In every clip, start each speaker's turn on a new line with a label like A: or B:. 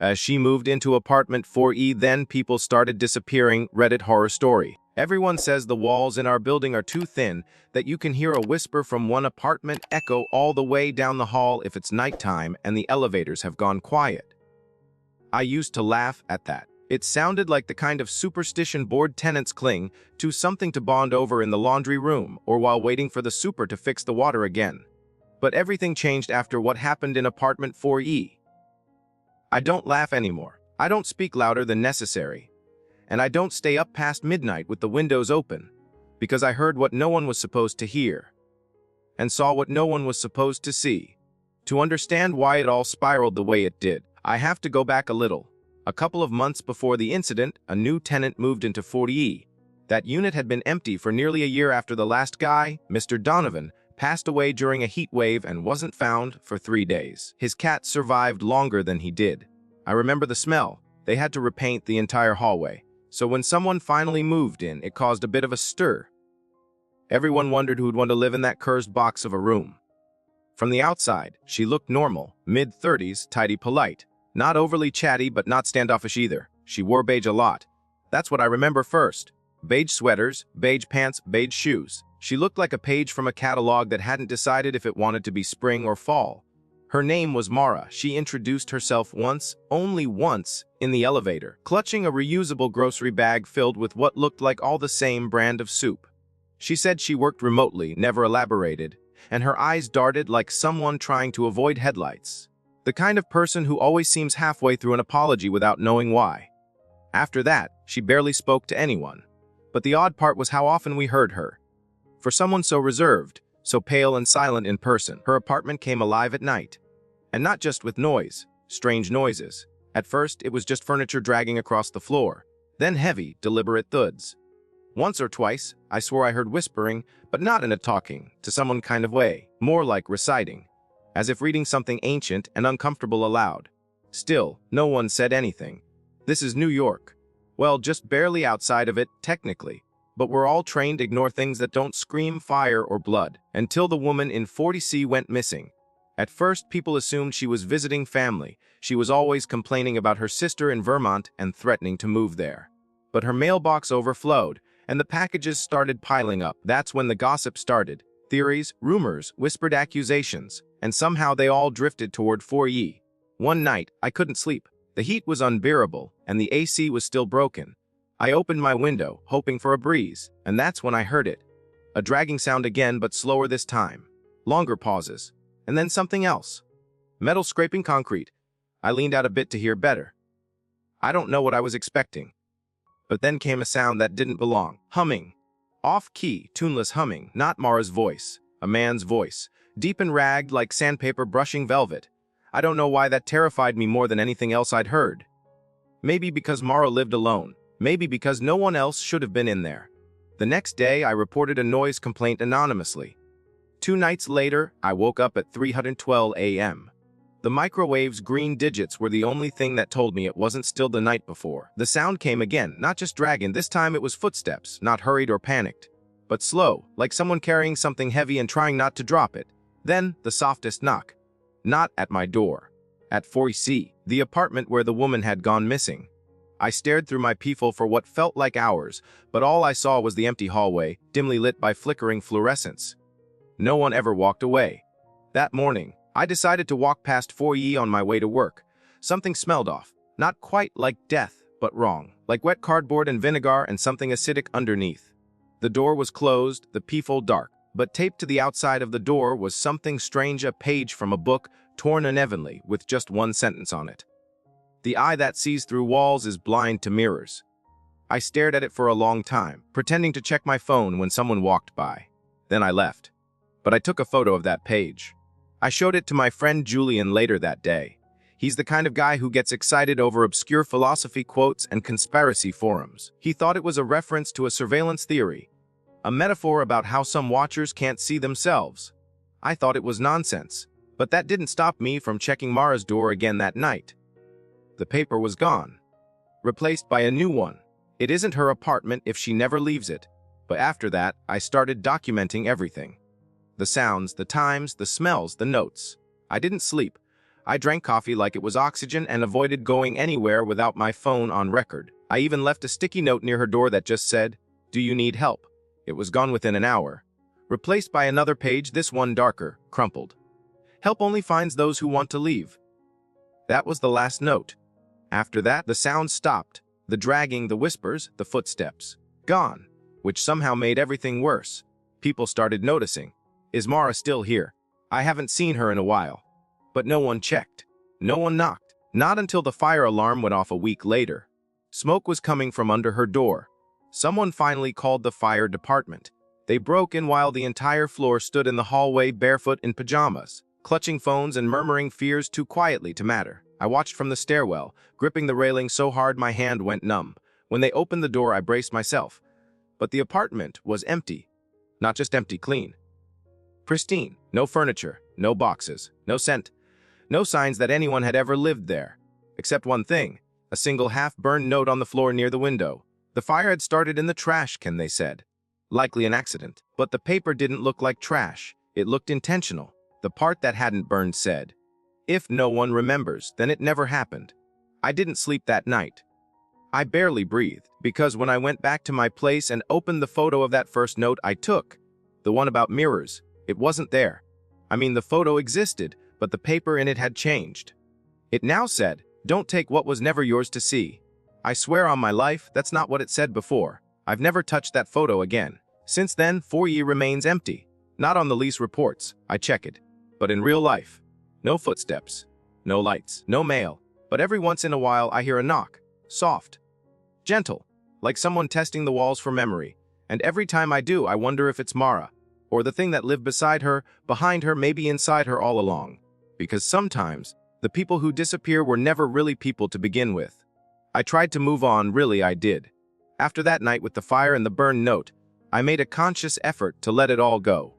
A: As she moved into apartment 4E, then people started disappearing. Reddit horror story. Everyone says the walls in our building are too thin that you can hear a whisper from one apartment echo all the way down the hall if it's nighttime and the elevators have gone quiet. I used to laugh at that. It sounded like the kind of superstition bored tenants cling to, something to bond over in the laundry room or while waiting for the super to fix the water again. But everything changed after what happened in apartment 4E. I don't laugh anymore. I don't speak louder than necessary. And I don't stay up past midnight with the windows open, because I heard what no one was supposed to hear, and saw what no one was supposed to see. To understand why it all spiraled the way it did, I have to go back a little. A couple of months before the incident, a new tenant moved into 40E. That unit had been empty for nearly a year after the last guy, Mr. Donovan, passed away during a heat wave and wasn't found for 3 days. His cat survived longer than he did. I remember the smell. They had to repaint the entire hallway. So when someone finally moved in, it caused a bit of a stir. Everyone wondered who'd want to live in that cursed box of a room. From the outside, she looked normal, mid-30s, tidy, polite. Not overly chatty, but not standoffish either. She wore beige a lot. That's what I remember first. Beige sweaters, beige pants, beige shoes. She looked like a page from a catalog that hadn't decided if it wanted to be spring or fall. Her name was Mara. She introduced herself once, only once, in the elevator, clutching a reusable grocery bag filled with what looked like all the same brand of soup. She said she worked remotely, never elaborated, and her eyes darted like someone trying to avoid headlights. The kind of person who always seems halfway through an apology without knowing why. After that, she barely spoke to anyone. But the odd part was how often we heard her. For someone so reserved, so pale and silent in person, her apartment came alive at night. And not just with noise, strange noises. At first, it was just furniture dragging across the floor, then heavy, deliberate thuds. Once or twice, I swore I heard whispering, but not in a talking, to someone kind of way, more like reciting, as if reading something ancient and uncomfortable aloud. Still, no one said anything. This is New York. Well, just barely outside of it, technically. But we're all trained to ignore things that don't scream fire or blood, until the woman in 40C went missing. At first, people assumed she was visiting family. She was always complaining about her sister in Vermont and threatening to move there. But her mailbox overflowed, and the packages started piling up. That's when the gossip started. Theories, rumors, whispered accusations, and somehow they all drifted toward 4E. One night, I couldn't sleep. The heat was unbearable, and the AC was still broken. I opened my window, hoping for a breeze, and that's when I heard it. A dragging sound again, but slower this time. Longer pauses. And then something else. Metal scraping concrete. I leaned out a bit to hear better. I don't know what I was expecting. But then came a sound that didn't belong. Humming. Off-key, tuneless humming. Not Mara's voice. A man's voice. Deep and ragged like sandpaper brushing velvet. I don't know why that terrified me more than anything else I'd heard. Maybe because Mara lived alone. Maybe because no one else should have been in there. The next day, I reported a noise complaint anonymously. 2 nights later, I woke up at 3:12 a.m. The microwave's green digits were the only thing that told me it wasn't still the night before. The sound came again, not just dragging. This time it was footsteps, not hurried or panicked, but slow, like someone carrying something heavy and trying not to drop it. Then, the softest knock. Not at my door. At 40C, the apartment where the woman had gone missing. I stared through my peephole for what felt like hours, but all I saw was the empty hallway, dimly lit by flickering fluorescence. No one ever walked away. That morning, I decided to walk past 4E on my way to work. Something smelled off. Not quite like death, but wrong. Like wet cardboard and vinegar and something acidic underneath. The door was closed, the peephole dark. But taped to the outside of the door was something strange, a page from a book, torn unevenly, with just one sentence on it. The eye that sees through walls is blind to mirrors. I stared at it for a long time, pretending to check my phone when someone walked by. Then I left. But I took a photo of that page. I showed it to my friend Julian later that day. He's the kind of guy who gets excited over obscure philosophy quotes and conspiracy forums. He thought it was a reference to a surveillance theory, a metaphor about how some watchers can't see themselves. I thought it was nonsense, but that didn't stop me from checking Mara's door again that night. The paper was gone, replaced by a new one. It isn't her apartment if she never leaves it. But after that, I started documenting everything. The sounds, the times, the smells, the notes. I didn't sleep. I drank coffee like it was oxygen and avoided going anywhere without my phone on record. I even left a sticky note near her door that just said, "Do you need help?" It was gone within an hour, replaced by another page, this one darker, crumpled. "Help only finds those who want to leave." That was the last note. After that, the sound stopped. The dragging, the whispers, the footsteps. Gone, which somehow made everything worse. People started noticing. Is Mara still here? I haven't seen her in a while. But no one checked. No one knocked. Not until the fire alarm went off a week later. Smoke was coming from under her door. Someone finally called the fire department. They broke in while the entire floor stood in the hallway barefoot in pajamas, clutching phones and murmuring fears too quietly to matter. I watched from the stairwell, gripping the railing so hard my hand went numb. When they opened the door, I braced myself. But the apartment was empty. Not just empty, clean. Pristine. No furniture, no boxes, no scent, no signs that anyone had ever lived there. Except one thing, a single half-burned note on the floor near the window. The fire had started in the trash can, they said. Likely an accident. But the paper didn't look like trash. It looked intentional. The part that hadn't burned said, "If no one remembers, then it never happened." I didn't sleep that night. I barely breathed, because when I went back to my place and opened the photo of that first note I took, the one about mirrors, it wasn't there. I mean, the photo existed, but the paper in it had changed. It now said, "Don't take what was never yours to see." I swear on my life, that's not what it said before. I've never touched that photo again. Since then, 4E remains empty. Not on the lease reports, I check it. But in real life, no footsteps, no lights, no mail. But every once in a while I hear a knock. Soft. Gentle. Like someone testing the walls for memory. And every time I do, I wonder if it's Mara. Or the thing that lived beside her, behind her, maybe inside her all along. Because sometimes, the people who disappear were never really people to begin with. I tried to move on, really I did. After that night with the fire and the burned note, I made a conscious effort to let it all go.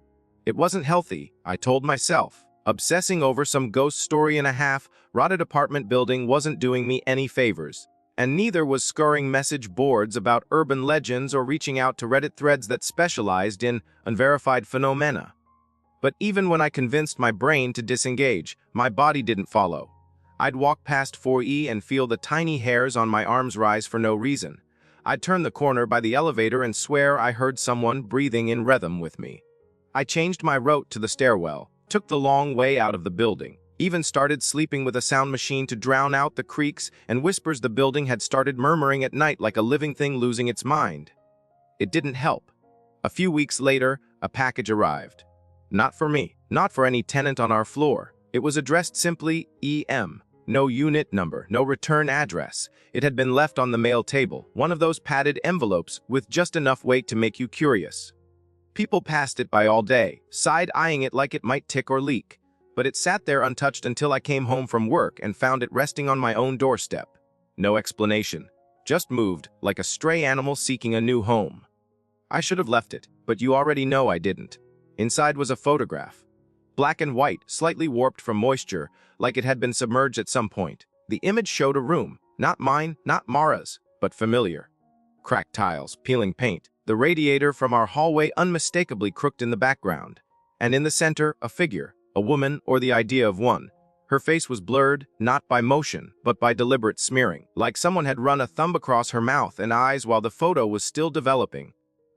A: It wasn't healthy, I told myself. Obsessing over some ghost story and a half, rotted apartment building wasn't doing me any favors. And neither was scouring message boards about urban legends or reaching out to Reddit threads that specialized in unverified phenomena. But even when I convinced my brain to disengage, my body didn't follow. I'd walk past 4E and feel the tiny hairs on my arms rise for no reason. I'd turn the corner by the elevator and swear I heard someone breathing in rhythm with me. I changed my route to the stairwell, took the long way out of the building, even started sleeping with a sound machine to drown out the creaks and whispers the building had started murmuring at night like a living thing losing its mind. It didn't help. A few weeks later, a package arrived. Not for me, not for any tenant on our floor. It was addressed simply EM. No unit number, no return address. It had been left on the mail table, one of those padded envelopes with just enough weight to make you curious. People passed it by all day, side-eyeing it like it might tick or leak. But it sat there untouched until I came home from work and found it resting on my own doorstep. No explanation. Just moved, like a stray animal seeking a new home. I should have left it, but you already know I didn't. Inside was a photograph. Black and white, slightly warped from moisture, like it had been submerged at some point. The image showed a room, not mine, not Mara's, but familiar. Cracked tiles, peeling paint, the radiator from our hallway unmistakably crooked in the background. And in the center, a figure, a woman or the idea of one. Her face was blurred, not by motion, but by deliberate smearing, like someone had run a thumb across her mouth and eyes while the photo was still developing.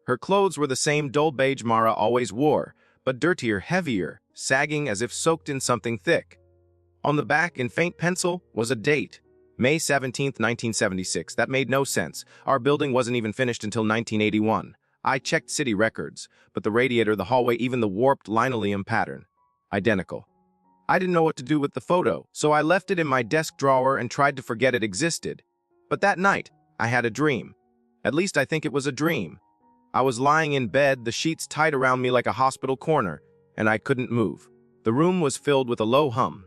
A: Her clothes were the same dull beige Mara always wore, but dirtier, heavier, sagging as if soaked in something thick. On the back, in faint pencil, was a date. May 17, 1976. That made no sense. Our building wasn't even finished until 1981. I checked city records, but the radiator, the hallway, even the warped linoleum pattern. Identical. I didn't know what to do with the photo, so I left it in my desk drawer and tried to forget it existed. But that night, I had a dream. At least I think it was a dream. I was lying in bed, the sheets tight around me like a hospital corner, and I couldn't move. The room was filled with a low hum.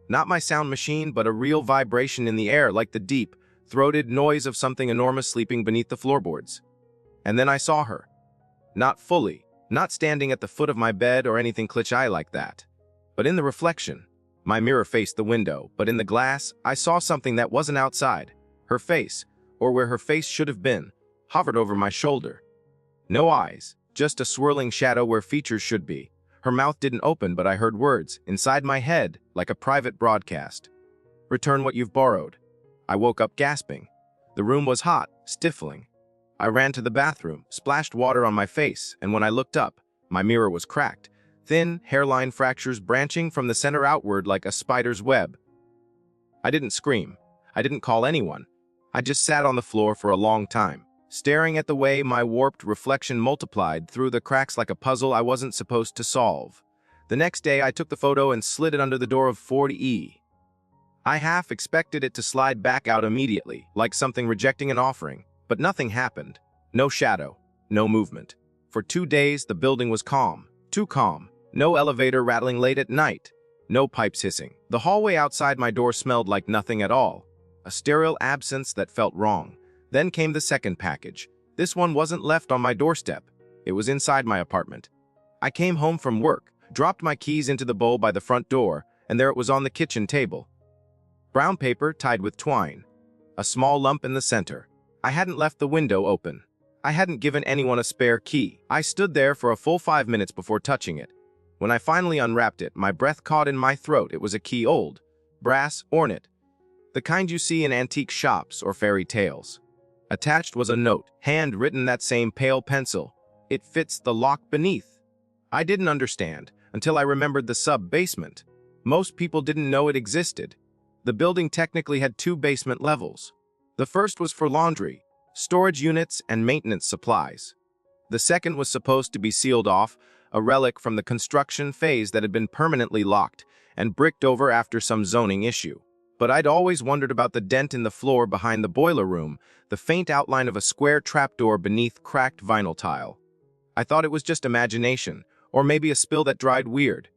A: Not my sound machine, but a real vibration in the air, like the deep, throated noise of something enormous sleeping beneath the floorboards. And then I saw her. Not fully, not standing at the foot of my bed or anything cliché like that. But in the reflection, my mirror faced the window, but in the glass, I saw something that wasn't outside. Her face, or where her face should have been, hovered over my shoulder. No eyes, just a swirling shadow where features should be. Her mouth didn't open, but I heard words inside my head like a private broadcast. Return what you've borrowed. I woke up gasping. The room was hot, stifling. I ran to the bathroom, splashed water on my face, and when I looked up, my mirror was cracked, thin hairline fractures branching from the center outward like a spider's web. I didn't scream. I didn't call anyone. I just sat on the floor for a long time, staring at the way my warped reflection multiplied through the cracks like a puzzle I wasn't supposed to solve. The next day, I took the photo and slid it under the door of 40E. I half expected it to slide back out immediately, like something rejecting an offering, but nothing happened. No shadow, no movement. For 2 days, the building was calm, too calm. No elevator rattling late at night, no pipes hissing. The hallway outside my door smelled like nothing at all, a sterile absence that felt wrong. Then came the second package. This one wasn't left on my doorstep. It was inside my apartment. I came home from work, dropped my keys into the bowl by the front door, and there it was on the kitchen table. Brown paper tied with twine. A small lump in the center. I hadn't left the window open. I hadn't given anyone a spare key. I stood there for a full 5 minutes before touching it. When I finally unwrapped it, my breath caught in my throat. It was a key, old, brass, ornate. The kind you see in antique shops or fairy tales. Attached was a note, hand-written, that same pale pencil. It fits the lock beneath. I didn't understand until I remembered the sub-basement. Most people didn't know it existed. The building technically had 2 basement levels. The first was for laundry, storage units, and maintenance supplies. The second was supposed to be sealed off, a relic from the construction phase that had been permanently locked and bricked over after some zoning issue. But I'd always wondered about the dent in the floor behind the boiler room, the faint outline of a square trapdoor beneath cracked vinyl tile. I thought it was just imagination, or maybe a spill that dried weird.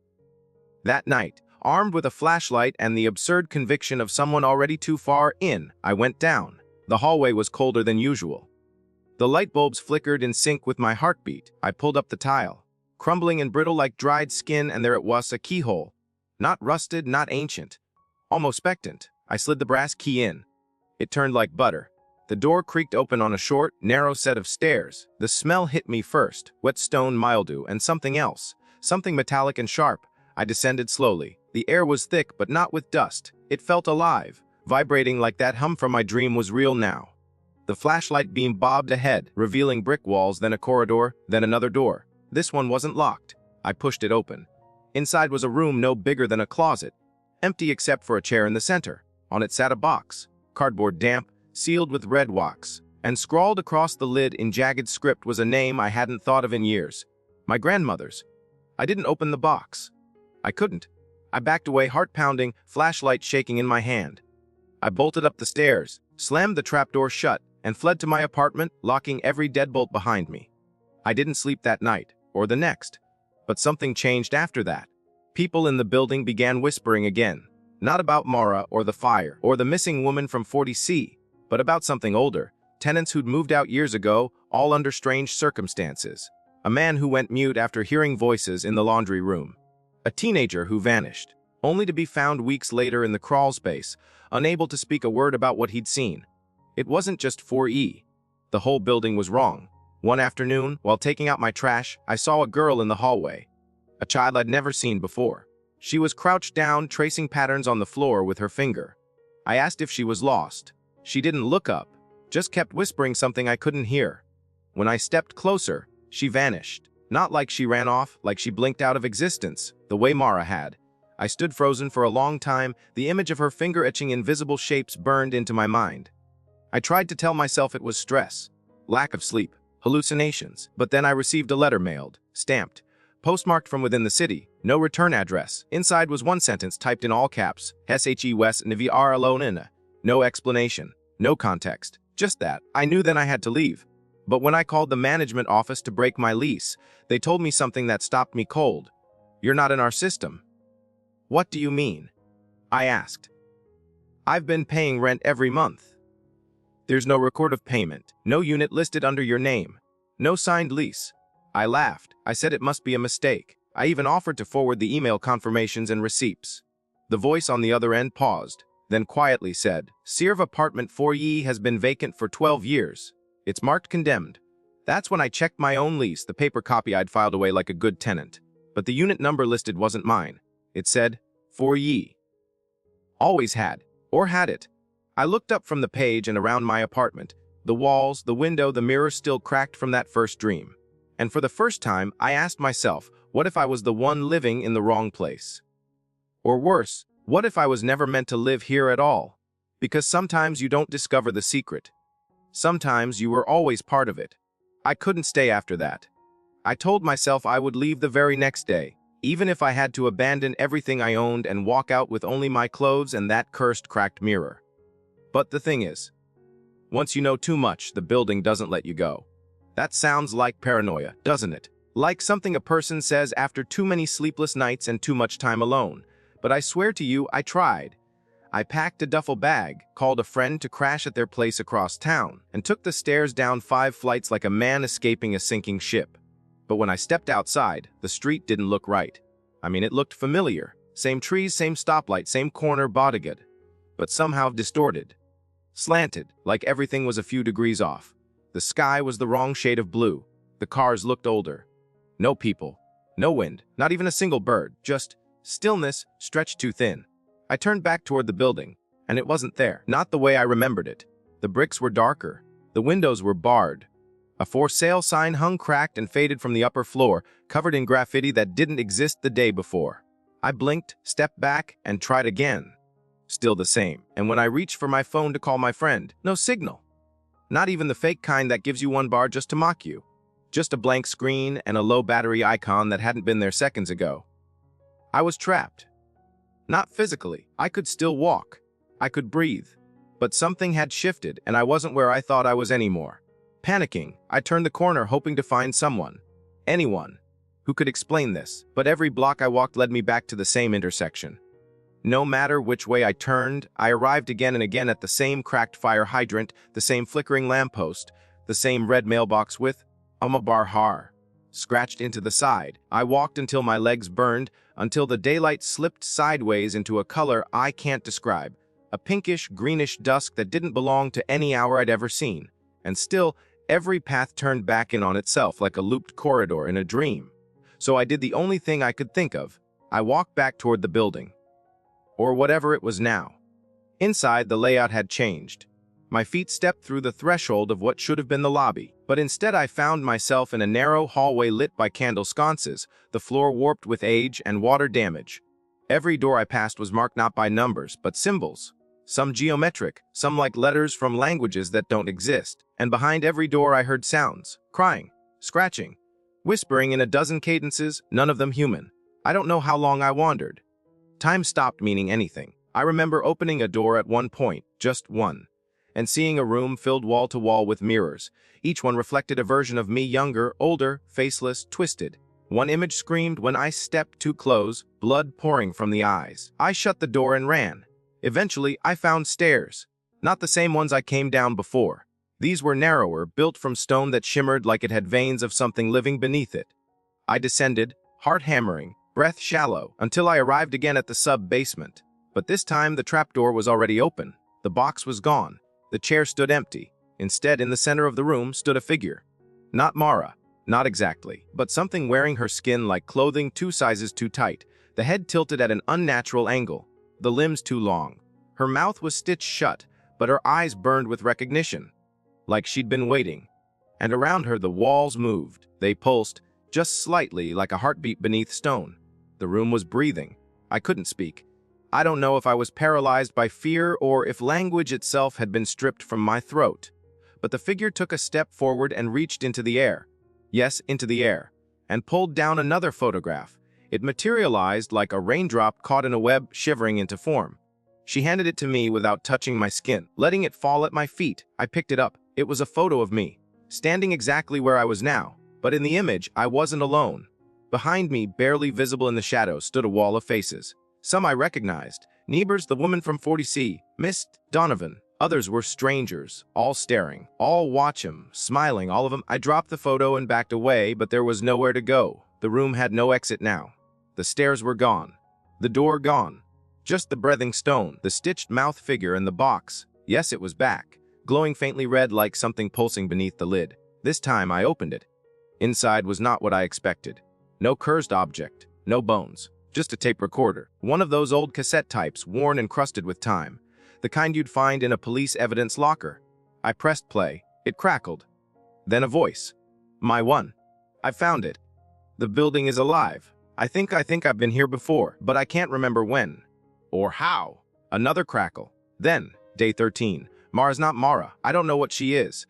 A: That night, armed with a flashlight and the absurd conviction of someone already too far in, I went down. The hallway was colder than usual. The light bulbs flickered in sync with my heartbeat. I pulled up the tile, crumbling and brittle like dried skin, and there it was, a keyhole. Not rusted, not ancient. Almost expectant. I slid the brass key in. It turned like butter. The door creaked open on a short, narrow set of stairs. The smell hit me first, wet stone, mildew, and something else. Something metallic and sharp. I descended slowly. The air was thick, but not with dust. It felt alive, vibrating like that hum from my dream was real now. The flashlight beam bobbed ahead, revealing brick walls, then a corridor, then another door. This one wasn't locked. I pushed it open. Inside was a room no bigger than a closet, empty except for a chair in the center. On it sat a box, cardboard damp, sealed with red wax, and scrawled across the lid in jagged script was a name I hadn't thought of in years. My grandmother's. I didn't open the box. I couldn't. I backed away, heart pounding, flashlight shaking in my hand. I bolted up the stairs, slammed the trapdoor shut, and fled to my apartment, locking every deadbolt behind me. I didn't sleep that night, or the next. But something changed after that. People in the building began whispering again. Not about Mara or the fire, or the missing woman from 40C, but about something older. Tenants who'd moved out years ago, all under strange circumstances. A man who went mute after hearing voices in the laundry room. A teenager who vanished, only to be found weeks later in the crawl space, unable to speak a word about what he'd seen. It wasn't just 4E. The whole building was wrong. One afternoon, while taking out my trash, I saw a girl in the hallway. A child I'd never seen before. She was crouched down, tracing patterns on the floor with her finger. I asked if she was lost. She didn't look up, just kept whispering something I couldn't hear. When I stepped closer, she vanished. Not like she ran off, like she blinked out of existence, the way Mara had. I stood frozen for a long time, the image of her finger etching invisible shapes burned into my mind. I tried to tell myself it was stress, lack of sleep, hallucinations, but then I received a letter mailed, stamped, postmarked from within the city, no return address. Inside was one sentence typed in all caps, SHE West Nvr alone. No explanation, no context, just that. I knew then I had to leave. But when I called the management office to break my lease, they told me something that stopped me cold. You're not in our system. What do you mean? I asked. I've been paying rent every month. There's no record of payment, no unit listed under your name, no signed lease. I laughed. I said it must be a mistake. I even offered to forward the email confirmations and receipts. The voice on the other end paused, then quietly said, Sirv apartment 4E has been vacant for 12 years. It's marked condemned. That's when I checked my own lease, the paper copy I'd filed away like a good tenant. But the unit number listed wasn't mine. It said, 4E. Always had, or had it. I looked up from the page and around my apartment. The walls, the window, the mirror still cracked from that first dream. And for the first time, I asked myself, what if I was the one living in the wrong place? Or worse, what if I was never meant to live here at all? Because sometimes you don't discover the secret. Sometimes you were always part of it. I couldn't stay after that. I told myself I would leave the very next day, even if I had to abandon everything I owned and walk out with only my clothes and that cursed cracked mirror. But the thing is, once you know too much, the building doesn't let you go. That sounds like paranoia, doesn't it? Like something a person says after too many sleepless nights and too much time alone. But I swear to you, I tried. I packed a duffel bag, called a friend to crash at their place across town, and took the stairs down 5 flights like a man escaping a sinking ship. But when I stepped outside, the street didn't look right. I mean, it looked familiar. Same trees, same stoplight, same corner bodyguard. But somehow distorted. Slanted, like everything was a few degrees off. The sky was the wrong shade of blue. The cars looked older. No people. No wind. Not even a single bird. Just stillness stretched too thin. I turned back toward the building, and it wasn't there. Not the way I remembered it. The bricks were darker. The windows were barred. A for sale sign hung cracked and faded from the upper floor, covered in graffiti that didn't exist the day before. I blinked, stepped back, and tried again. Still the same. And when I reached for my phone to call my friend, no signal. Not even the fake kind that gives you 1 bar just to mock you. Just a blank screen and a low battery icon that hadn't been there seconds ago. I was trapped. Not physically. I could still walk. I could breathe. But something had shifted, and I wasn't where I thought I was anymore. Panicking, I turned the corner hoping to find someone. Anyone. Who could explain this. But every block I walked led me back to the same intersection. No matter which way I turned, I arrived again and again at the same cracked fire hydrant, the same flickering lamppost, the same red mailbox with Bar Har scratched into the side. I walked until my legs burned, until the daylight slipped sideways into a color I can't describe, a pinkish, greenish dusk that didn't belong to any hour I'd ever seen. And still, every path turned back in on itself like a looped corridor in a dream. So I did the only thing I could think of. I walked back toward the building. Or whatever it was now. Inside, the layout had changed. My feet stepped through the threshold of what should have been the lobby, but instead I found myself in a narrow hallway lit by candle sconces, the floor warped with age and water damage. Every door I passed was marked not by numbers, but symbols. Some geometric, some like letters from languages that don't exist. And behind every door I heard sounds, crying, scratching, whispering in a dozen cadences, none of them human. I don't know how long I wandered. Time stopped meaning anything. I remember opening a door at one point, just one, and seeing a room filled wall to wall with mirrors. Each one reflected a version of me, younger, older, faceless, twisted. One image screamed when I stepped too close, blood pouring from the eyes. I shut the door and ran. Eventually, I found stairs. Not the same ones I came down before. These were narrower, built from stone that shimmered like it had veins of something living beneath it. I descended, heart hammering, breath shallow, until I arrived again at the sub-basement. But this time the trapdoor was already open. The box was gone. The chair stood empty. Instead, in the center of the room stood a figure. Not Mara. Not exactly. But something wearing her skin like clothing 2 sizes too tight. The head tilted at an unnatural angle. The limbs too long. Her mouth was stitched shut, but her eyes burned with recognition. Like she'd been waiting. And around her the walls moved. They pulsed, just slightly like a heartbeat beneath stone. The room was breathing. I couldn't speak. I don't know if I was paralyzed by fear or if language itself had been stripped from my throat. But the figure took a step forward and reached into the air. Yes, into the air. And pulled down another photograph. It materialized like a raindrop caught in a web, shivering into form. She handed it to me without touching my skin. Letting it fall at my feet, I picked it up. It was a photo of me, standing exactly where I was now. But in the image, I wasn't alone. Behind me, barely visible in the shadows, stood a wall of faces. Some I recognized. Niebers, the woman from 40C, Miss Donovan. Others were strangers, all staring, all watch him, smiling, all of them. I dropped the photo and backed away, but there was nowhere to go. The room had no exit now. The stairs were gone. The door gone. Just the breathing stone, the stitched mouth figure, and the box. Yes, it was back, glowing faintly red like something pulsing beneath the lid. This time I opened it. Inside was not what I expected. No cursed object, no bones, just a tape recorder. One of those old cassette types, worn and crusted with time. The kind you'd find in a police evidence locker. I pressed play. It crackled. Then a voice. My one. I found it. The building is alive. I think I've been here before, but I can't remember when. Or how. Another crackle. Then, day 13. Mara's not Mara. I don't know what she is.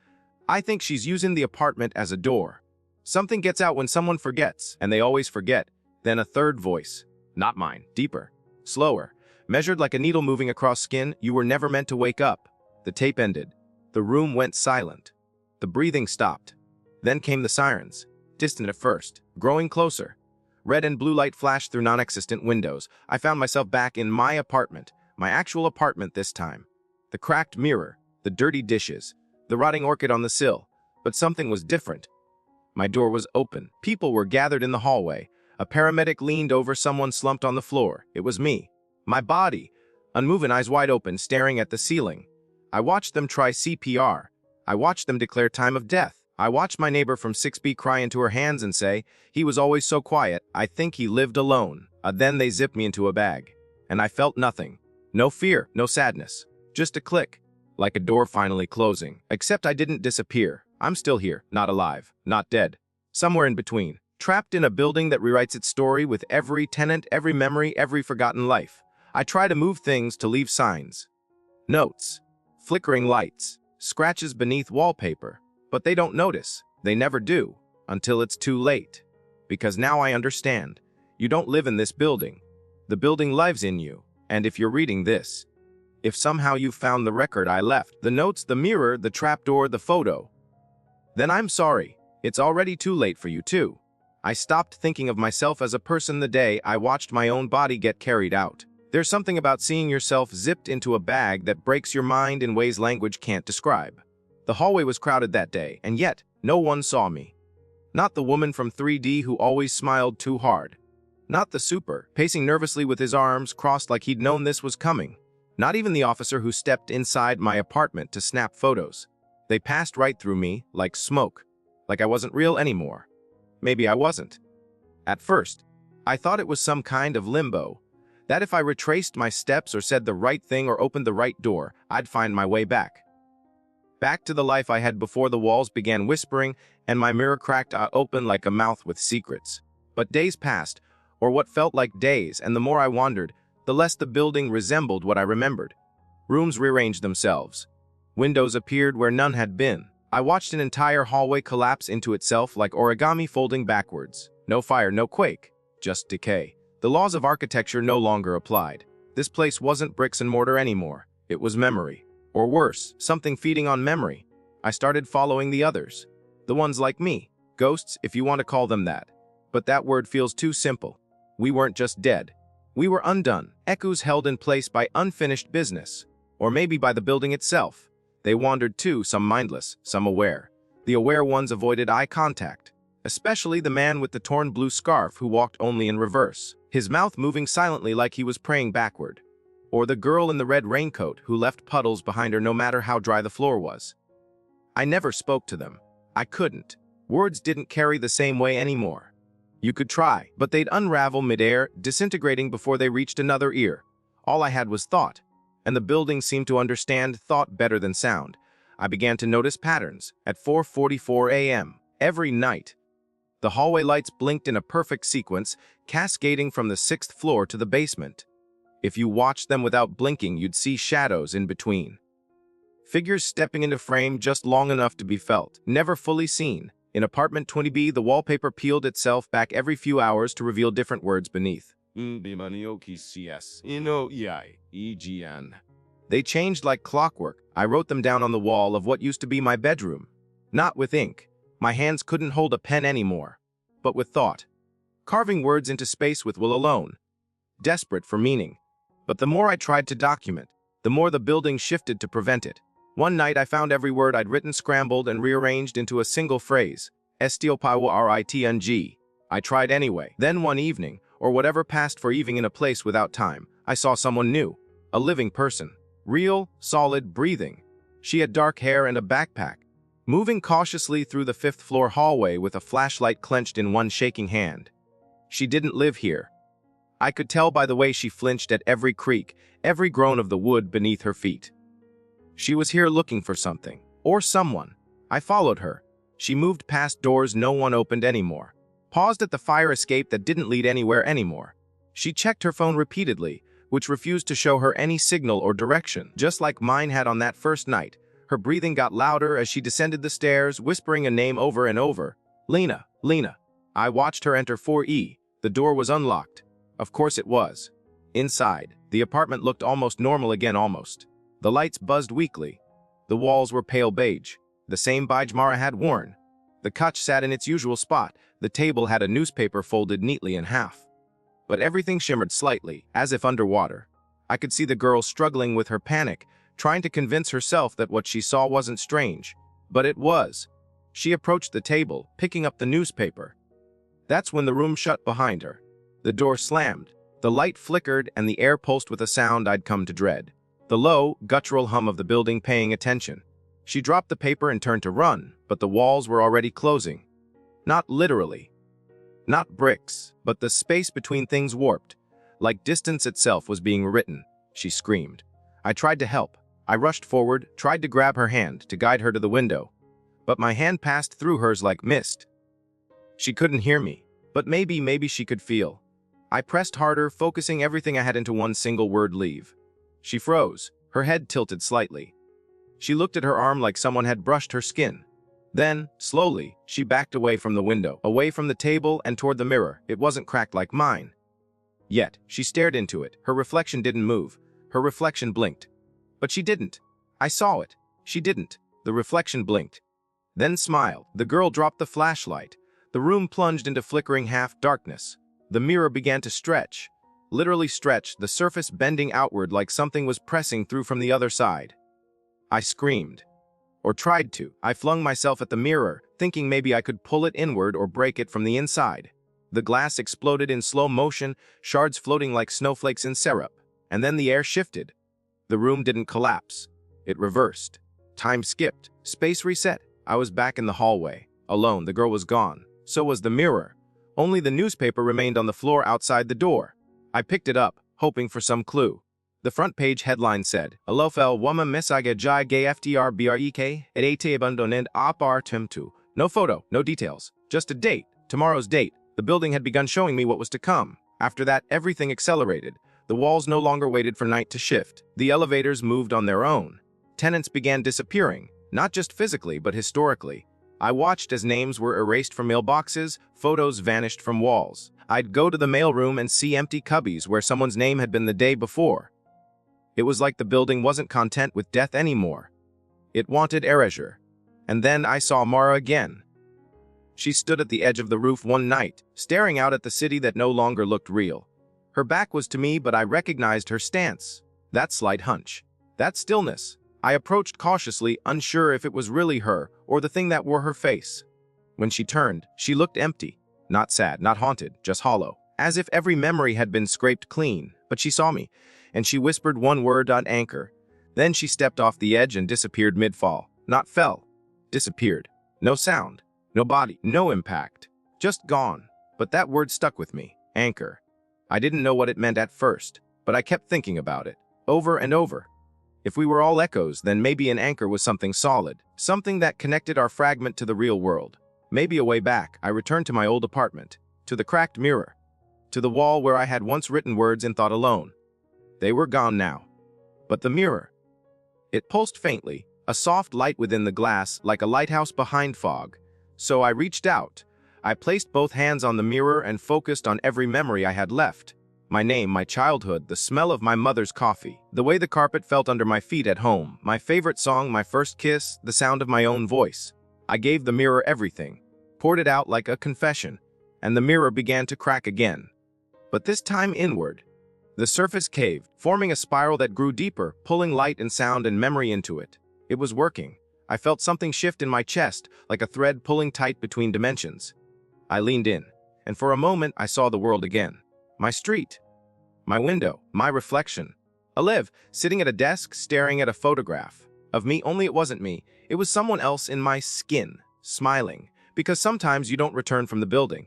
A: I think she's using the apartment as a door. Something gets out when someone forgets, and they always forget. Then a third voice. Not mine. Deeper. Slower. Measured like a needle moving across skin. You were never meant to wake up. The tape ended. The room went silent. The breathing stopped. Then came the sirens. Distant at first. Growing closer. Red and blue light flashed through non-existent windows. I found myself back in my apartment. My actual apartment this time. The cracked mirror. The dirty dishes. The rotting orchid on the sill. But something was different. My door was open. People were gathered in the hallway. A paramedic leaned over someone slumped on the floor. It was me. My body. Unmoving, eyes wide open, staring at the ceiling. I watched them try CPR. I watched them declare time of death. I watched my neighbor from 6B cry into her hands and say, he was always so quiet, I think he lived alone. Then they zipped me into a bag. And I felt nothing. No fear, no sadness. Just a click. Like a door finally closing. Except I didn't disappear. I'm still here, not alive, not dead. Somewhere in between. Trapped in a building that rewrites its story with every tenant, every memory, every forgotten life. I try to move things to leave signs. Notes. Flickering lights. Scratches beneath wallpaper. But they don't notice. They never do. Until it's too late. Because now I understand. You don't live in this building. The building lives in you. And if you're reading this, if somehow you found the record I left, the notes, the mirror, the trapdoor, the photo, then I'm sorry. It's already too late for you too. I stopped thinking of myself as a person the day I watched my own body get carried out. There's something about seeing yourself zipped into a bag that breaks your mind in ways language can't describe. The hallway was crowded that day, and yet no one saw me. Not the woman from 3D who always smiled too hard. Not the super, pacing nervously with his arms crossed like he'd known this was coming. Not even the officer who stepped inside my apartment to snap photos. They passed right through me, like smoke. Like I wasn't real anymore. Maybe I wasn't. At first, I thought it was some kind of limbo. That if I retraced my steps or said the right thing or opened the right door, I'd find my way back. Back to the life I had before the walls began whispering and my mirror cracked open like a mouth with secrets. But days passed, or what felt like days, and the more I wandered, the less the building resembled what I remembered. Rooms rearranged themselves. Windows appeared where none had been. I watched an entire hallway collapse into itself like origami folding backwards. No fire, no quake, just decay. The laws of architecture no longer applied. This place wasn't bricks and mortar anymore. It was memory. Or worse, something feeding on memory. I started following the others. The ones like me. Ghosts, if you want to call them that. But that word feels too simple. We weren't just dead. We were undone, echoes held in place by unfinished business. Or maybe by the building itself. They wandered too, some mindless, some aware. The aware ones avoided eye contact. Especially the man with the torn blue scarf who walked only in reverse, his mouth moving silently like he was praying backward. Or the girl in the red raincoat who left puddles behind her no matter how dry the floor was. I never spoke to them. I couldn't. Words didn't carry the same way anymore. You could try, but they'd unravel midair, disintegrating before they reached another ear. All I had was thought, and the building seemed to understand thought better than sound. I began to notice patterns. At 4:44 a.m., every night, the hallway lights blinked in a perfect sequence, cascading from the 6th floor to the basement. If you watched them without blinking, you'd see shadows in between. Figures stepping into frame just long enough to be felt, never fully seen. In apartment 20B, the wallpaper peeled itself back every few hours to reveal different words beneath. They changed like clockwork. I wrote them down on the wall of what used to be my bedroom. Not with ink. My hands couldn't hold a pen anymore. But with thought. Carving words into space with will alone. Desperate for meaning. But the more I tried to document, the more the building shifted to prevent it. One night I found every word I'd written scrambled and rearranged into a single phrase. Estiopawa-ritng. I tried anyway. Then one evening, or whatever passed for evening in a place without time, I saw someone new. A living person. Real, solid, breathing. She had dark hair and a backpack. Moving cautiously through the 5th floor hallway with a flashlight clenched in one shaking hand. She didn't live here. I could tell by the way she flinched at every creak, every groan of the wood beneath her feet. She was here looking for something, or someone. I followed her. She moved past doors no one opened anymore, paused at the fire escape that didn't lead anywhere anymore. She checked her phone repeatedly, which refused to show her any signal or direction, just like mine had on that first night. Her breathing got louder as she descended the stairs, whispering a name over and over. Lena, Lena. I watched her enter 4E. The door was unlocked. Of course it was. Inside, the apartment looked almost normal again, almost. The lights buzzed weakly. The walls were pale beige, the same beige Mara had worn. The couch sat in its usual spot. The table had a newspaper folded neatly in half. But everything shimmered slightly, as if underwater. I could see the girl struggling with her panic, trying to convince herself that what she saw wasn't strange. But it was. She approached the table, picking up the newspaper. That's when the room shut behind her. The door slammed. The light flickered and the air pulsed with a sound I'd come to dread. The low, guttural hum of the building paying attention. She dropped the paper and turned to run, but the walls were already closing. Not literally. Not bricks, but the space between things warped. Like distance itself was being written. She screamed. I tried to help. I rushed forward, tried to grab her hand, to guide her to the window. But my hand passed through hers like mist. She couldn't hear me, but maybe she could feel. I pressed harder, focusing everything I had into one single word: leave. She froze, her head tilted slightly. She looked at her arm like someone had brushed her skin. Then, slowly, she backed away from the window, away from the table and toward the mirror. It wasn't cracked like mine. Yet, she stared into it. Her reflection didn't move. Her reflection blinked. But she didn't. I saw it. She didn't. The reflection blinked. Then smiled. The girl dropped the flashlight. The room plunged into flickering half-darkness. The mirror began to stretch. Literally stretch, the surface bending outward like something was pressing through from the other side. I screamed. Or tried to. I flung myself at the mirror, thinking maybe I could pull it inward or break it from the inside. The glass exploded in slow motion, shards floating like snowflakes in syrup. And then the air shifted. The room didn't collapse. It reversed. Time skipped. Space reset. I was back in the hallway. Alone, the girl was gone. So was the mirror. Only the newspaper remained on the floor outside the door. I picked it up, hoping for some clue. The front page headline said, Alofel wama mesaga jai gay FTR brek et ate abandoned apar timtu. No photo, no details. Just a date. Tomorrow's date. The building had begun showing me what was to come. After that, everything accelerated. The walls no longer waited for night to shift. The elevators moved on their own. Tenants began disappearing, not just physically, but historically. I watched as names were erased from mailboxes, photos vanished from walls. I'd go to the mailroom and see empty cubbies where someone's name had been the day before. It was like the building wasn't content with death anymore. It wanted erasure. And then I saw Mara again. She stood at the edge of the roof one night, staring out at the city that no longer looked real. Her back was to me, but I recognized her stance. That slight hunch. That stillness. I approached cautiously, unsure if it was really her or the thing that wore her face. When she turned, she looked empty. Not sad, not haunted, just hollow. As if every memory had been scraped clean. But she saw me, and she whispered one word: anchor. Then she stepped off the edge and disappeared mid-fall. Not fell. Disappeared. No sound. No body. No impact. Just gone. But that word stuck with me. Anchor. I didn't know what it meant at first, but I kept thinking about it. Over and over. If we were all echoes, then maybe an anchor was something solid. Something that connected our fragment to the real world. Maybe a way back, I returned to my old apartment. To the cracked mirror. To the wall where I had once written words in thought alone. They were gone now. But the mirror. It pulsed faintly, a soft light within the glass, like a lighthouse behind fog. So I reached out. I placed both hands on the mirror and focused on every memory I had left. My name, my childhood, the smell of my mother's coffee, the way the carpet felt under my feet at home, my favorite song, my first kiss, the sound of my own voice. I gave the mirror everything, poured it out like a confession, and the mirror began to crack again. But this time inward. The surface caved, forming a spiral that grew deeper, pulling light and sound and memory into it. It was working. I felt something shift in my chest, like a thread pulling tight between dimensions. I leaned in, and for a moment I saw the world again. My street. My window. My reflection. Alev, sitting at a desk, staring at a photograph. Of me, only it wasn't me. It was someone else in my skin, smiling. Because sometimes you don't return from the building.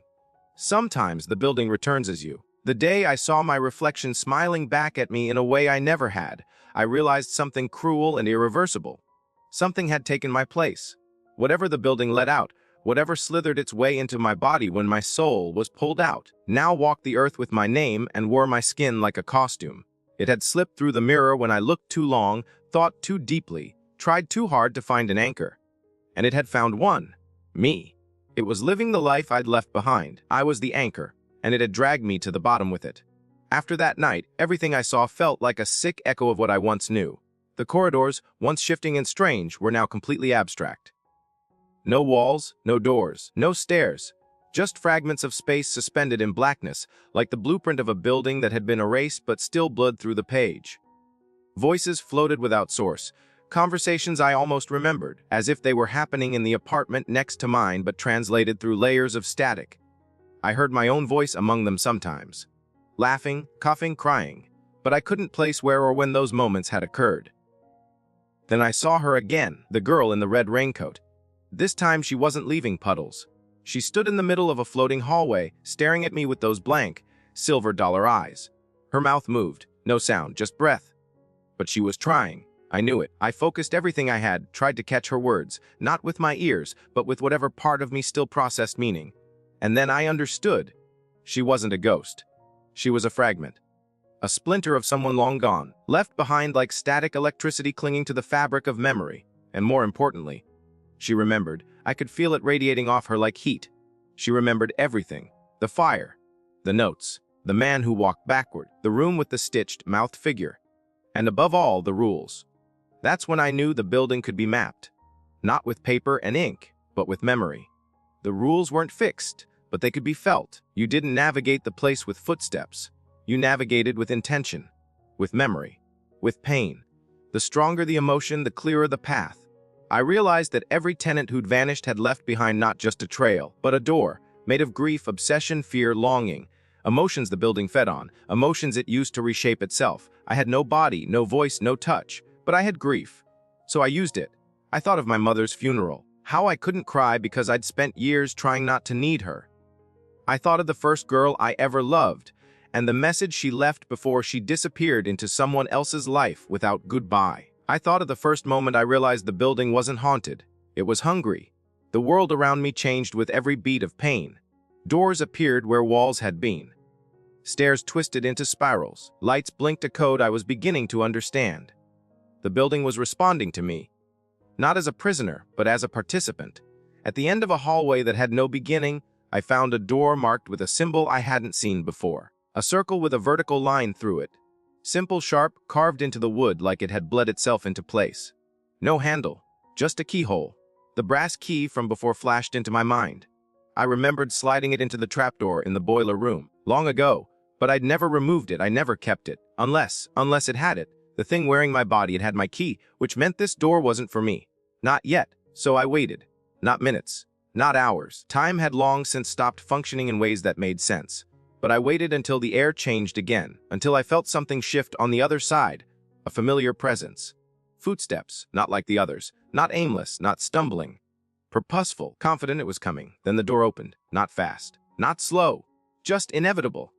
A: Sometimes the building returns as you. The day I saw my reflection smiling back at me in a way I never had, I realized something cruel and irreversible. Something had taken my place. Whatever the building let out, whatever slithered its way into my body when my soul was pulled out, now walked the earth with my name and wore my skin like a costume. It had slipped through the mirror when I looked too long, thought too deeply, tried too hard to find an anchor. And it had found one. Me. It was living the life I'd left behind. I was the anchor, and it had dragged me to the bottom with it. After that night, everything I saw felt like a sick echo of what I once knew. The corridors, once shifting and strange, were now completely abstract. No walls, no doors, no stairs, just fragments of space suspended in blackness, like the blueprint of a building that had been erased but still bled through the page. Voices floated without source, conversations I almost remembered, as if they were happening in the apartment next to mine but translated through layers of static. I heard my own voice among them sometimes, laughing, coughing, crying, but I couldn't place where or when those moments had occurred. Then I saw her again, the girl in the red raincoat. This time she wasn't leaving puddles. She stood in the middle of a floating hallway, staring at me with those blank, silver dollar eyes. Her mouth moved, no sound, just breath. But she was trying. I knew it. I focused everything I had, tried to catch her words, not with my ears, but with whatever part of me still processed meaning. And then I understood. She wasn't a ghost. She was a fragment. A splinter of someone long gone, left behind like static electricity clinging to the fabric of memory. And more importantly, she remembered. I could feel it radiating off her like heat. She remembered everything. The fire, the notes, the man who walked backward, the room with the stitched, mouthed figure, and above all, the rules. That's when I knew the building could be mapped. Not with paper and ink, but with memory. The rules weren't fixed, but they could be felt. You didn't navigate the place with footsteps. You navigated with intention, with memory, with pain. The stronger the emotion, the clearer the path. I realized that every tenant who'd vanished had left behind not just a trail, but a door, made of grief, obsession, fear, longing. Emotions the building fed on, emotions it used to reshape itself. I had no body, no voice, no touch, but I had grief. So I used it. I thought of my mother's funeral, how I couldn't cry because I'd spent years trying not to need her. I thought of the first girl I ever loved, and the message she left before she disappeared into someone else's life without goodbye. I thought of the first moment I realized the building wasn't haunted. It was hungry. The world around me changed with every beat of pain. Doors appeared where walls had been. Stairs twisted into spirals. Lights blinked a code I was beginning to understand. The building was responding to me. Not as a prisoner, but as a participant. At the end of a hallway that had no beginning, I found a door marked with a symbol I hadn't seen before. A circle with a vertical line through it. Simple, sharp, carved into the wood like it had bled itself into place. No handle, just a keyhole. The brass key from before flashed into my mind. I remembered sliding it into the trapdoor in the boiler room, long ago, but I'd never removed it, I never kept it. Unless it had it. The thing wearing my body, it had my key, which meant this door wasn't for me. Not yet, so I waited. Not minutes, not hours. Time had long since stopped functioning in ways that made sense. But I waited until the air changed again, until I felt something shift on the other side, a familiar presence. Footsteps, not like the others, not aimless, not stumbling. Purposeful, confident it was coming. Then the door opened, not fast, not slow, just inevitable.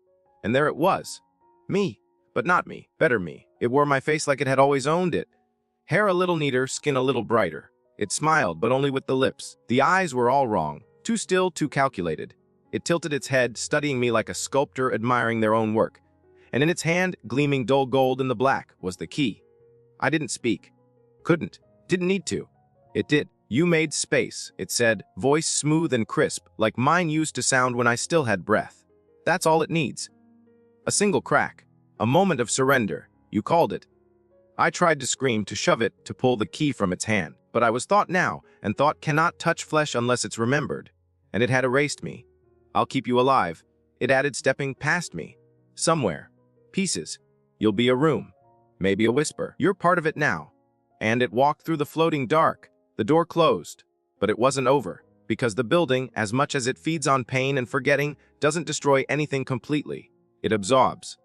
A: And there it was. Me, but not me, better me. It wore my face like it had always owned it. Hair a little neater, skin a little brighter. It smiled, but only with the lips. The eyes were all wrong, too still, too calculated. It tilted its head, studying me like a sculptor admiring their own work. And in its hand, gleaming dull gold in the black, was the key. I didn't speak. Couldn't. Didn't need to. It did. You made space, it said, voice smooth and crisp, like mine used to sound when I still had breath. That's all it needs. A single crack. A moment of surrender. You called it. I tried to scream, to shove it, to pull the key from its hand. But I was thought now, and thought cannot touch flesh unless it's remembered. And it had erased me. I'll keep you alive. It added, stepping past me. Somewhere. Pieces. You'll be a room. Maybe a whisper. You're part of it now. And it walked through the floating dark. The door closed. But it wasn't over. Because the building, as much as it feeds on pain and forgetting, doesn't destroy anything completely. It absorbs,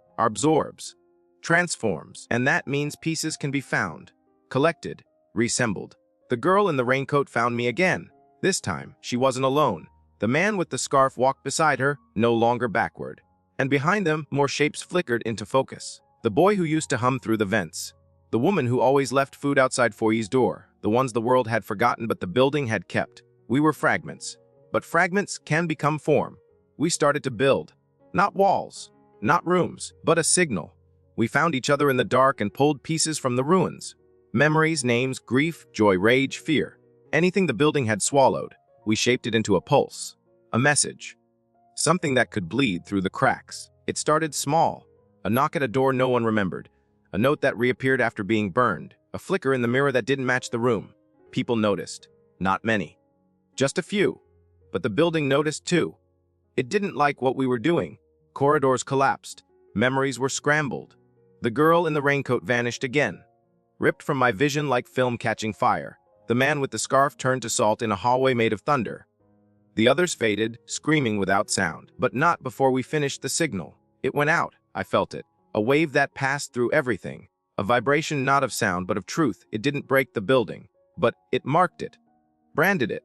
A: transforms. And that means pieces can be found, collected, reassembled. The girl in the raincoat found me again. This time, she wasn't alone. The man with the scarf walked beside her, no longer backward. And behind them, more shapes flickered into focus. The boy who used to hum through the vents. The woman who always left food outside Foy's door. The ones the world had forgotten but the building had kept. We were fragments. But fragments can become form. We started to build. Not walls, not rooms, but a signal. We found each other in the dark and pulled pieces from the ruins. Memories, names, grief, joy, rage, fear. Anything the building had swallowed, we shaped it into a pulse. A message. Something that could bleed through the cracks. It started small. A knock at a door no one remembered. A note that reappeared after being burned. A flicker in the mirror that didn't match the room. People noticed. Not many. Just a few. But the building noticed too. It didn't like what we were doing. Corridors collapsed. Memories were scrambled. The girl in the raincoat vanished again. Ripped from my vision like film catching fire. The man with the scarf turned to salt in a hallway made of thunder. The others faded, screaming without sound. But not before we finished the signal. It went out. I felt it. A wave that passed through everything. A vibration not of sound but of truth. It didn't break the building. But it marked it. Branded it.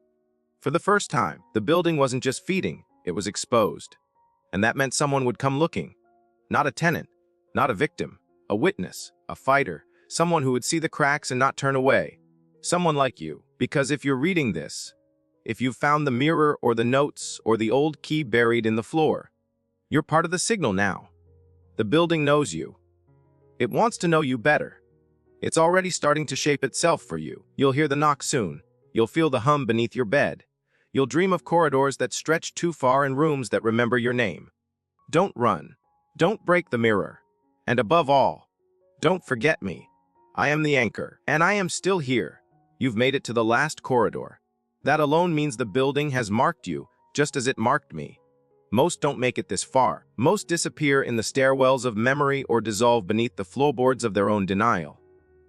A: For the first time, the building wasn't just feeding. It was exposed. And that meant someone would come looking. Not a tenant. Not a victim. A witness. A fighter. Someone who would see the cracks and not turn away. Someone like you. Because if you're reading this, if you've found the mirror or the notes or the old key buried in the floor, you're part of the signal now. The building knows you. It wants to know you better. It's already starting to shape itself for you. You'll hear the knock soon. You'll feel the hum beneath your bed. You'll dream of corridors that stretch too far and rooms that remember your name. Don't run. Don't break the mirror. And above all, don't forget me. I am the anchor, and I am still here. You've made it to the last corridor. That alone means the building has marked you, just as it marked me. Most don't make it this far. Most disappear in the stairwells of memory or dissolve beneath the floorboards of their own denial.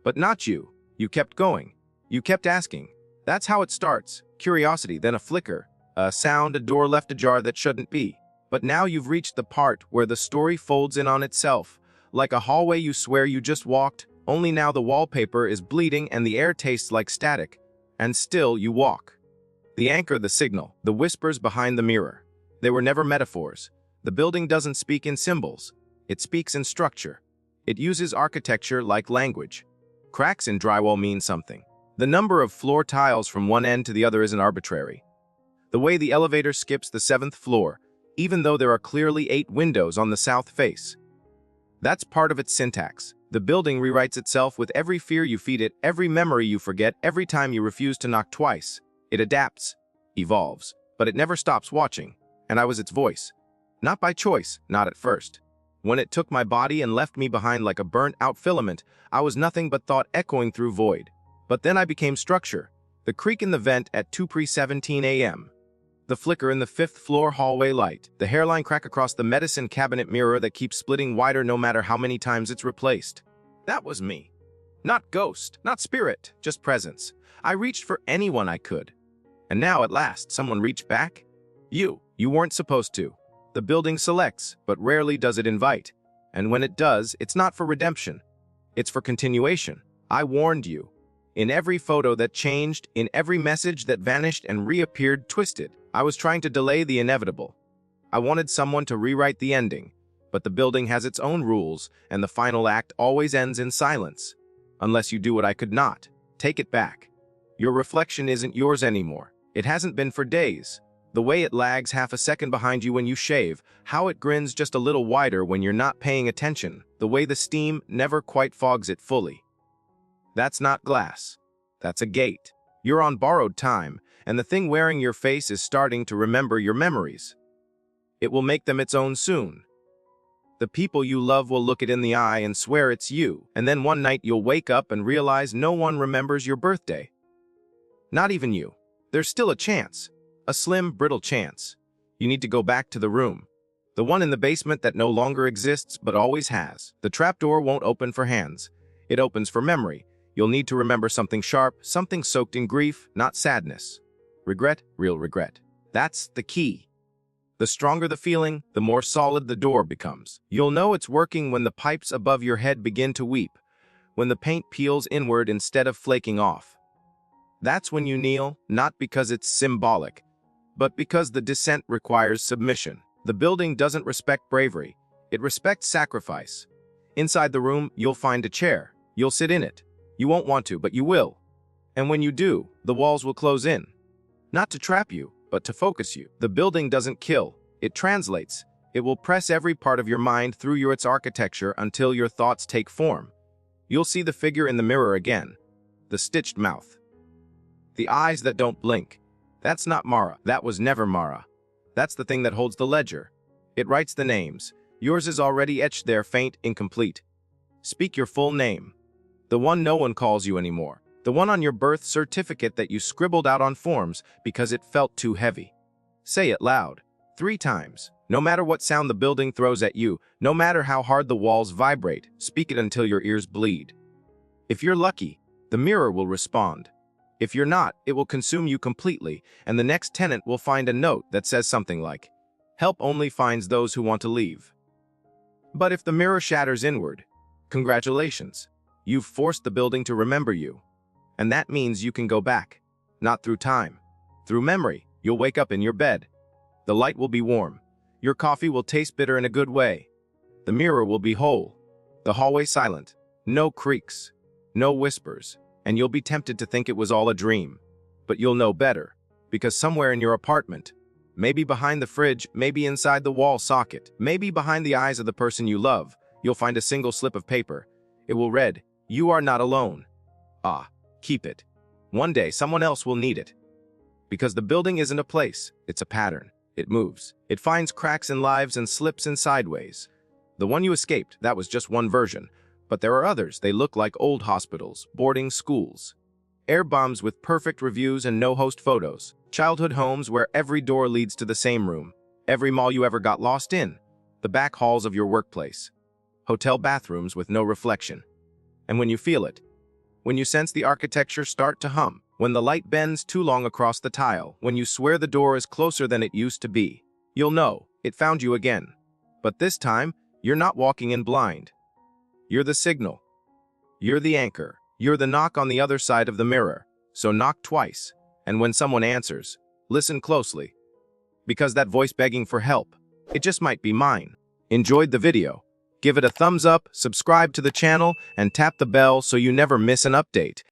A: But not you. You kept going. You kept asking. That's how it starts. Curiosity, then a flicker. A sound, a door left ajar that shouldn't be. But now you've reached the part where the story folds in on itself. Like a hallway you swear you just walked, only now the wallpaper is bleeding and the air tastes like static. And still you walk. The anchor, the signal, the whispers behind the mirror. They were never metaphors. The building doesn't speak in symbols. It speaks in structure. It uses architecture like language. Cracks in drywall mean something. The number of floor tiles from one end to the other isn't arbitrary. The way the elevator skips the 7th floor, even though there are clearly 8 windows on the south face. That's part of its syntax. The building rewrites itself with every fear you feed it, every memory you forget, every time you refuse to knock twice. It adapts, evolves, but it never stops watching. And I was its voice. Not by choice, not at first. When it took my body and left me behind like a burnt-out filament, I was nothing but thought echoing through void. But then I became structure. The creak in the vent at 2:17 a.m. The flicker in the 5th floor hallway light. The hairline crack across the medicine cabinet mirror that keeps splitting wider no matter how many times it's replaced. That was me. Not ghost, not spirit, just presence. I reached for anyone I could. And now, at last, someone reached back. You weren't supposed to. The building selects, but rarely does it invite. And when it does, it's not for redemption. It's for continuation. I warned you. In every photo that changed, in every message that vanished and reappeared twisted, I was trying to delay the inevitable. I wanted someone to rewrite the ending, but the building has its own rules, and the final act always ends in silence. Unless you do what I could not. Take it back. Your reflection isn't yours anymore. It hasn't been for days. The way it lags half a second behind you when you shave, how it grins just a little wider when you're not paying attention, the way the steam never quite fogs it fully. That's not glass. That's a gate. You're on borrowed time, and the thing wearing your face is starting to remember your memories. It will make them its own soon. The people you love will look it in the eye and swear it's you, and then one night you'll wake up and realize no one remembers your birthday. Not even you. There's still a chance. A slim, brittle chance. You need to go back to the room. The one in the basement that no longer exists but always has. The trapdoor won't open for hands. It opens for memory. You'll need to remember something sharp, something soaked in grief, not sadness. Regret, real regret. That's the key. The stronger the feeling, the more solid the door becomes. You'll know it's working when the pipes above your head begin to weep, when the paint peels inward instead of flaking off. That's when you kneel, not because it's symbolic, but because the descent requires submission. The building doesn't respect bravery. It respects sacrifice. Inside the room, you'll find a chair. You'll sit in it. You won't want to, but you will. And when you do, the walls will close in. Not to trap you, but to focus you. The building doesn't kill. It translates. It will press every part of your mind through its architecture until your thoughts take form. You'll see the figure in the mirror again. The stitched mouth. The eyes that don't blink. That's not Mara. That was never Mara. That's the thing that holds the ledger. It writes the names. Yours is already etched there, faint, incomplete. Speak your full name. The one no one calls you anymore. The one on your birth certificate that you scribbled out on forms because it felt too heavy. Say it loud. 3 times. No matter what sound the building throws at you, no matter how hard the walls vibrate, speak it until your ears bleed. If you're lucky, the mirror will respond. If you're not, it will consume you completely, and the next tenant will find a note that says something like, "Help only finds those who want to leave." But if the mirror shatters inward, congratulations. You've forced the building to remember you. And that means you can go back. Not through time. Through memory, you'll wake up in your bed. The light will be warm. Your coffee will taste bitter in a good way. The mirror will be whole. The hallway silent. No creaks. No whispers. And you'll be tempted to think it was all a dream. But you'll know better. Because somewhere in your apartment, maybe behind the fridge, maybe inside the wall socket, maybe behind the eyes of the person you love, you'll find a single slip of paper. It will read, "You are not alone." Ah, keep it. One day, someone else will need it. Because the building isn't a place, it's a pattern. It moves. It finds cracks in lives and slips in sideways. The one you escaped, that was just one version. But there are others. They look like old hospitals, boarding schools, air bombs with perfect reviews and no host photos, childhood homes where every door leads to the same room, every mall you ever got lost in, the back halls of your workplace, hotel bathrooms with no reflection. And when you feel it, when you sense the architecture start to hum, when the light bends too long across the tile, when you swear the door is closer than it used to be, you'll know it found you again. But this time, you're not walking in blind. You're the signal. You're the anchor. You're the knock on the other side of the mirror. So knock twice. And when someone answers, listen closely. Because that voice begging for help, it just might be mine. Enjoyed the video? Give it a thumbs up, subscribe to the channel, and tap the bell so you never miss an update.